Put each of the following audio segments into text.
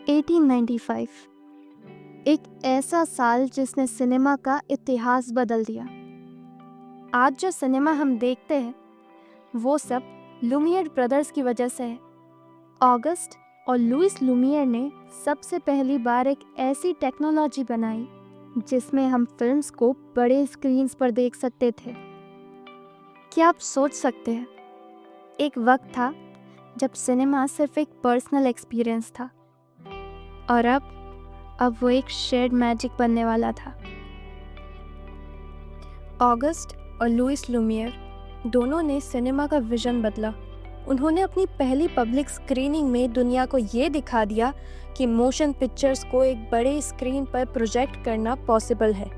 1895 एक ऐसा साल जिसने सिनेमा का इतिहास बदल दिया। आज जो सिनेमा हम देखते हैं वो सब लुमियर ब्रदर्स की वजह से है। ऑगस्ट और लुइस लुमियर ने सबसे पहली बार एक ऐसी टेक्नोलॉजी बनाई जिसमें हम फिल्म्स को बड़े स्क्रीन्स पर देख सकते थे। क्या आप सोच सकते हैं, एक वक्त था जब सिनेमा सिर्फ एक पर्सनल एक्सपीरियंस था और अब वो एक शेयर्ड मैजिक बनने वाला था। ऑगस्ट और लुइस लुमियर दोनों ने सिनेमा का विजन बदला। उन्होंने अपनी पहली पब्लिक स्क्रीनिंग में दुनिया को ये दिखा दिया कि मोशन पिक्चर्स को एक बड़े स्क्रीन पर प्रोजेक्ट करना पॉसिबल है।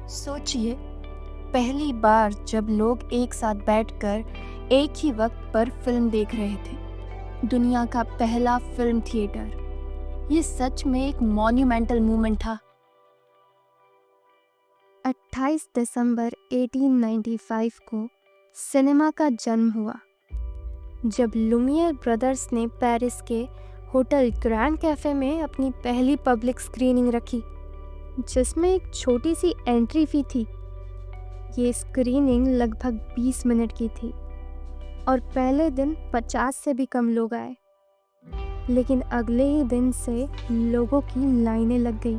सोचिए, पहली बार जब लोग एक साथ बैठकर एक ही वक्त पर फिल्म देख रहे थे। दुनिया का पहला फिल्म थिएटर। ये सच में एक मॉन्यूमेंटल मूवमेंट था। 28 दिसंबर 1895 को सिनेमा का जन्म हुआ, जब लुमियर ब्रदर्स ने पेरिस के होटल ग्रैंड कैफे में अपनी पहली पब्लिक स्क्रीनिंग रखी, जिसमें एक छोटी सी एंट्री फी थी। ये स्क्रीनिंग लगभग 20 मिनट की थी और पहले दिन 50 से भी कम लोग आए, लेकिन अगले ही दिन से लोगों की लाइनें लग गई।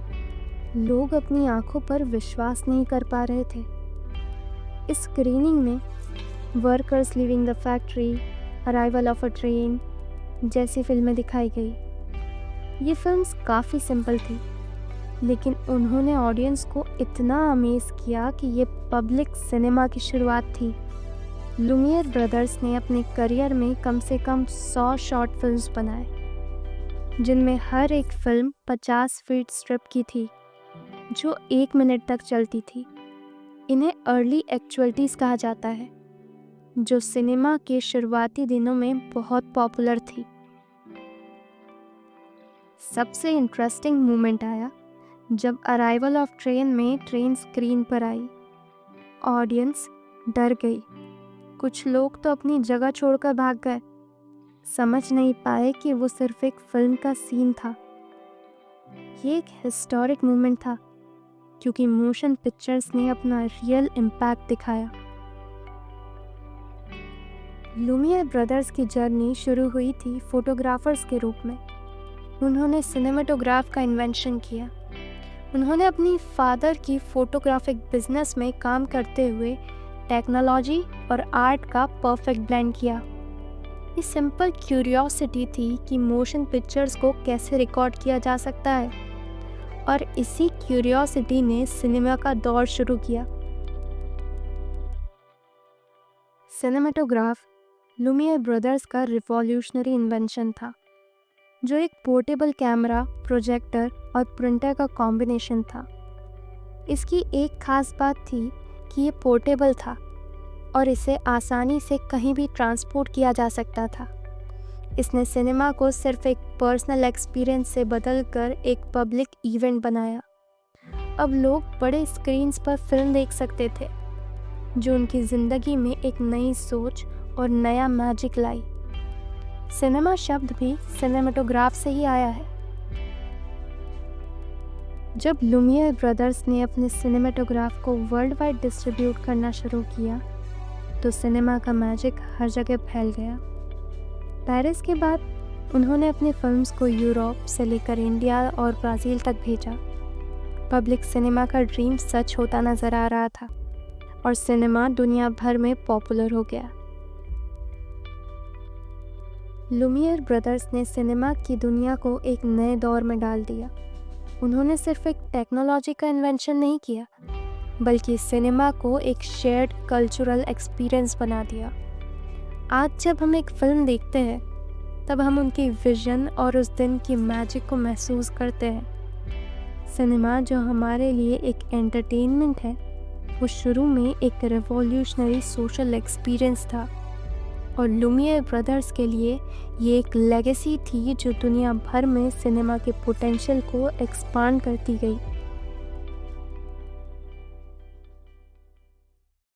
लोग अपनी आंखों पर विश्वास नहीं कर पा रहे थे। इस स्क्रीनिंग में workers leaving the factory, arrival of a train जैसी फिल्में दिखाई गई। ये फिल्म्स काफ़ी सिंपल थी, लेकिन उन्होंने ऑडियंस को इतना अमेज किया कि ये पब्लिक सिनेमा की शुरुआत थी। लुमियर ब्रदर्स ने अपने करियर में कम से कम 100 शॉर्ट फिल्म्स बनाए, जिनमें हर एक फिल्म 50 फीट स्ट्रिप की थी, जो 1 मिनट तक चलती थी। इन्हें अर्ली एक्चुअलिटीज़ कहा जाता है, जो सिनेमा के शुरुआती दिनों में बहुत पॉपुलर थी। सबसे इंटरेस्टिंग मोमेंट आया जब अराइवल ऑफ ट्रेन में ट्रेन स्क्रीन पर आई। ऑडियंस डर गई। कुछ लोग तो अपनी जगह छोड़कर भाग गए, समझ नहीं पाए कि वो सिर्फ एक फिल्म का सीन था। ये एक हिस्टोरिक मोमेंट था, क्योंकि मोशन पिक्चर्स ने अपना रियल इम्पैक्ट दिखाया। लुमियर ब्रदर्स की जर्नी शुरू हुई थी फोटोग्राफर्स के रूप में। उन्होंने सिनेमेटोग्राफ का इन्वेंशन किया। उन्होंने अपनी फादर की फोटोग्राफिक बिजनेस में काम करते हुए टेक्नोलॉजी और आर्ट का परफेक्ट ब्लेंड किया। ये सिंपल क्यूरियोसिटी थी कि मोशन पिक्चर्स को कैसे रिकॉर्ड किया जा सकता है, और इसी क्यूरियोसिटी ने सिनेमा का दौर शुरू किया। सिनेमेटोग्राफ लुमियर ब्रदर्स का रिवॉल्यूशनरी इन्वेंशन था, जो एक पोर्टेबल कैमरा, प्रोजेक्टर और प्रिंटर का कॉम्बिनेशन था। इसकी एक खास बात थी कि ये पोर्टेबल था और इसे आसानी से कहीं भी ट्रांसपोर्ट किया जा सकता था। इसने सिनेमा को सिर्फ एक पर्सनल एक्सपीरियंस से बदलकर एक पब्लिक इवेंट बनाया। अब लोग बड़े स्क्रीन्स पर फिल्म देख सकते थे, जो उनकी ज़िंदगी में एक नई सोच और नया मैजिक लाई। सिनेमा शब्द भी सिनेमेटोग्राफ से ही आया है। जब लुमियर ब्रदर्स ने अपने सिनेमेटोग्राफ को वर्ल्ड वाइड डिस्ट्रीब्यूट करना शुरू किया, तो सिनेमा का मैजिक हर जगह फैल गया। पेरिस के बाद उन्होंने अपनी फिल्म्स को यूरोप से लेकर इंडिया और ब्राज़ील तक भेजा। पब्लिक सिनेमा का ड्रीम सच होता नज़र आ रहा था और सिनेमा दुनिया भर में पॉपुलर हो गया। लुमियर ब्रदर्स ने सिनेमा की दुनिया को एक नए दौर में डाल दिया। उन्होंने सिर्फ एक टेक्नोलॉजी का इन्वेंशन नहीं किया, बल्कि सिनेमा को एक शेयर्ड कल्चरल एक्सपीरियंस बना दिया। आज जब हम एक फिल्म देखते हैं, तब हम उनकी विजन और उस दिन की मैजिक को महसूस करते हैं। सिनेमा, जो हमारे लिए एक एंटरटेनमेंट है, वो शुरू में एक रिवॉल्यूशनरी सोशल एक्सपीरियंस था, और लुमियर ब्रदर्स के लिए ये एक लेगेसी थी जो दुनिया भर में सिनेमा के पोटेंशियल को एक्सपांड करती गई।